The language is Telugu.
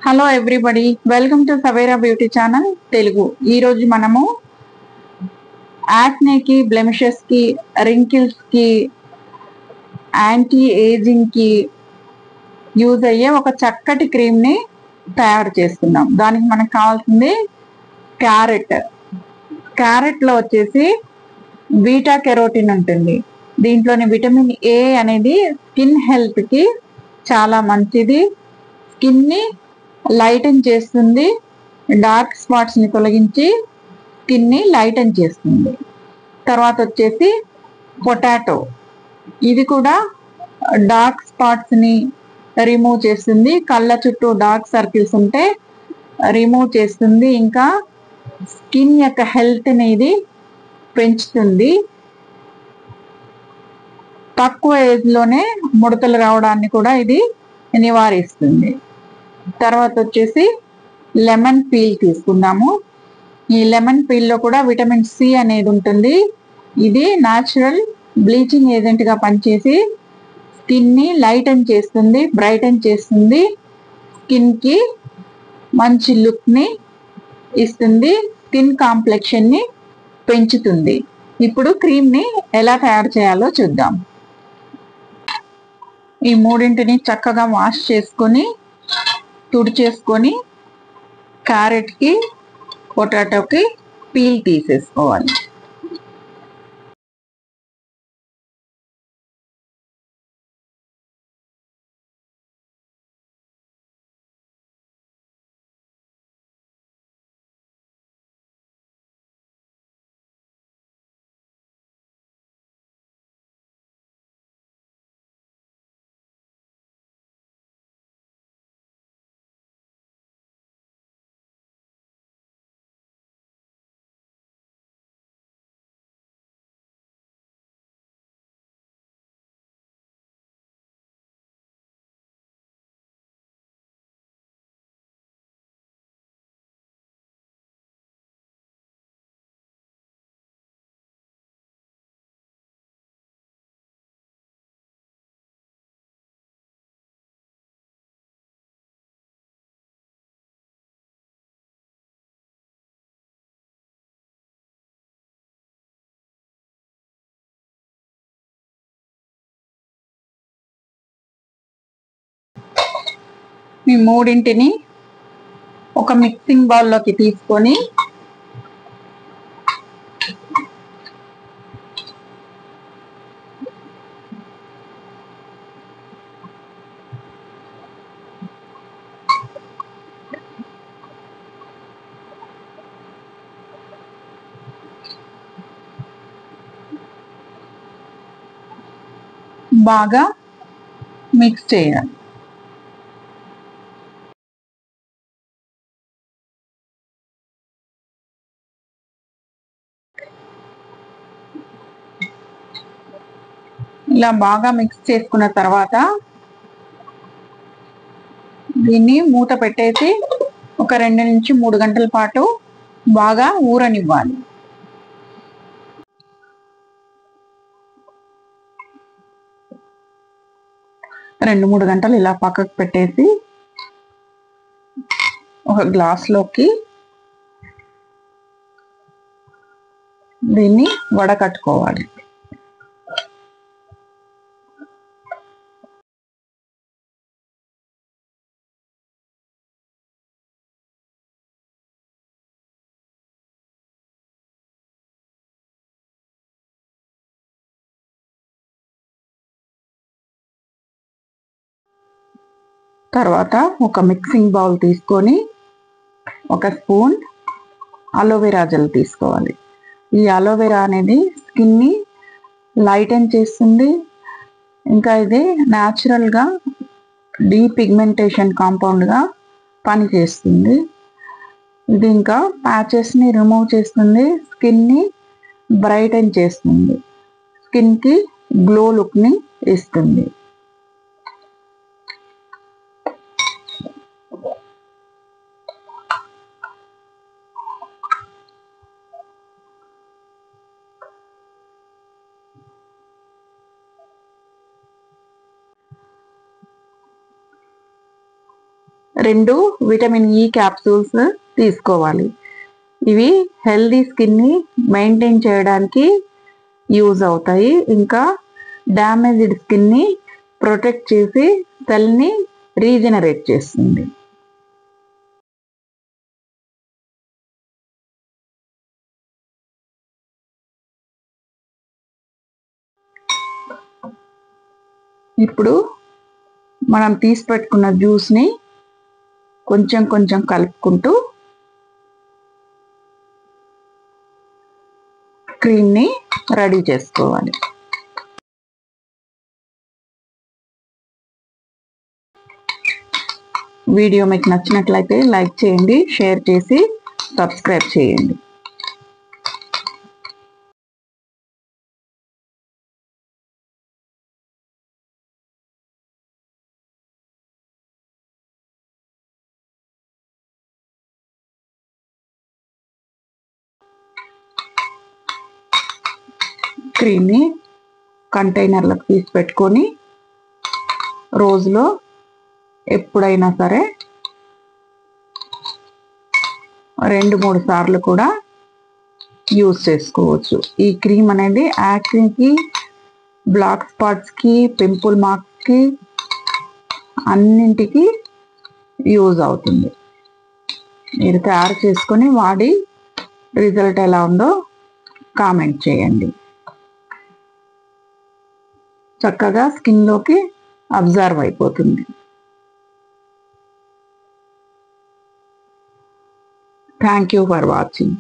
Hello everybody, welcome to Savera beauty channel Telugu. ఈరోజు మనము యాక్నేకి, బ్లెమిషెస్ కి, రింకిల్స్ కి, యాంటీ ఏజింగ్ కి యూజ్ అయ్యే ఒక చక్కటి క్రీమ్ ని తయారు చేస్తున్నాం. దానికి మనకు కావాల్సింది క్యారెట్. క్యారెట్ లో వచ్చేసి బీటా కెరోటిన్ ఉంటుంది. దీంట్లోని విటమిన్ ఏ అనేది స్కిన్ హెల్త్ కి చాలా మంచిది. స్కిన్ ని లైటన్ చేస్తుంది, డార్క్ స్పాట్స్ ని తొలగించి స్కిన్ ని లైటన్ చేస్తుంది. తర్వాత వచ్చేసి పొటాటో, ఇది కూడా డార్క్ స్పాట్స్ ని రిమూవ్ చేస్తుంది, కళ్ళ చుట్టూ డార్క్ సర్కిల్స్ ఉంటే రిమూవ్ చేస్తుంది, ఇంకా స్కిన్ యొక్క హెల్త్ అనేది పెంచుతుంది. తక్కువ ఏజ్ లోనే ముడతలు రావడాన్ని కూడా ఇది నివారిస్తుంది. తర్వాత వచ్చేసి లెమన్ పీల్ తీసుకుందాము. ఈ లెమన్ పీల్ లో కూడా విటమిన్ సి అనేది ఉంటుంది. ఇది న్యాచురల్ బ్లీచింగ్ ఏజెంట్ గా పనిచేసి స్కిన్ ని లైటన్ చేస్తుంది, బ్రైటన్ చేస్తుంది, స్కిన్ కి మంచి లుక్ ని ఇస్తుంది, స్కిన్ కాంప్లెక్షన్ ని పెంచుతుంది. ఇప్పుడు క్రీమ్ ని ఎలా తయారు చేయాలో చూద్దాం. ఈ మూడింటిని చక్కగా వాష్ చేసుకొని తుడిచేసుకొని క్యారెట్ కి, పొటాటోకి పీల్ తీసేసుకోవాలి. ఈ మూడింటిని ఒక మిక్సింగ్ బౌల్లోకి తీసుకొని బాగా మిక్స్ చేయాలి. ఇలా బాగా మిక్స్ చేసుకున్న తర్వాత దీన్ని మూత పెట్టేసి ఒక 2 నుంచి 3 గంటల పాటు బాగా ఊరనివ్వాలి. 2-3 గంటలు ఇలా పక్కకు పెట్టేసి ఒక గ్లాస్లోకి దీన్ని వడకట్టుకోవాలి. తర్వాత ఒక మిక్సింగ్ బౌల్ తీసుకొని ఒక స్పూన్ అలోవెరా జెల్ తీసుకోవాలి. ఈ అలోవెరా అనేది స్కిన్ ని లైటన్ చేస్తుంది, ఇంకా ఇది న్యాచురల్గా డీపిగ్మెంటేషన్ కాంపౌండ్గా పనిచేస్తుంది. ఇది ఇంకా ప్యాచెస్ని రిమూవ్ చేస్తుంది, స్కిన్ని బ్రైటన్ చేస్తుంది, స్కిన్కి గ్లో లుక్ని ఇస్తుంది. 2 విటమిన్ ఈ క్యాప్సూల్స్ తీసుకోవాలి. ఇవి హెల్దీ స్కిన్ని మెయింటైన్ చేయడానికి యూజ్ అవుతాయి. ఇంకా డ్యామేజ్డ్ స్కిన్ని ప్రొటెక్ట్ చేసి సెల్ని రీజనరేట్ చేస్తుంది. ఇప్పుడు మనం తీసి పెట్టుకున్న జ్యూస్ని కొంచెం కొంచెం కలుపుకుంటూ క్రీమ్ని రెడీ చేసుకోవాలి. వీడియో మీకు నచ్చినట్లయితే లైక్ చేయండి, షేర్ చేసి సబ్స్క్రైబ్ చేయండి. క్రీమ్ని కంటైనర్లకు తీసి పెట్టుకొని రోజులో ఎప్పుడైనా సరే 2-3 సార్లు కూడా యూజ్ చేసుకోవచ్చు. ఈ క్రీమ్ అనేది యాక్నేకి, బ్లాక్ స్పాట్స్కి, పింపుల్ మార్క్స్కి అన్నింటికి యూజ్ అవుతుంది. మీరు తయారు చేసుకొని వాడి రిజల్ట్ ఎలా ఉందో కామెంట్ చేయండి. చక్కగా స్కిన్లోకి అబ్జర్వ్ అయిపోతుంది. Thank you for watching.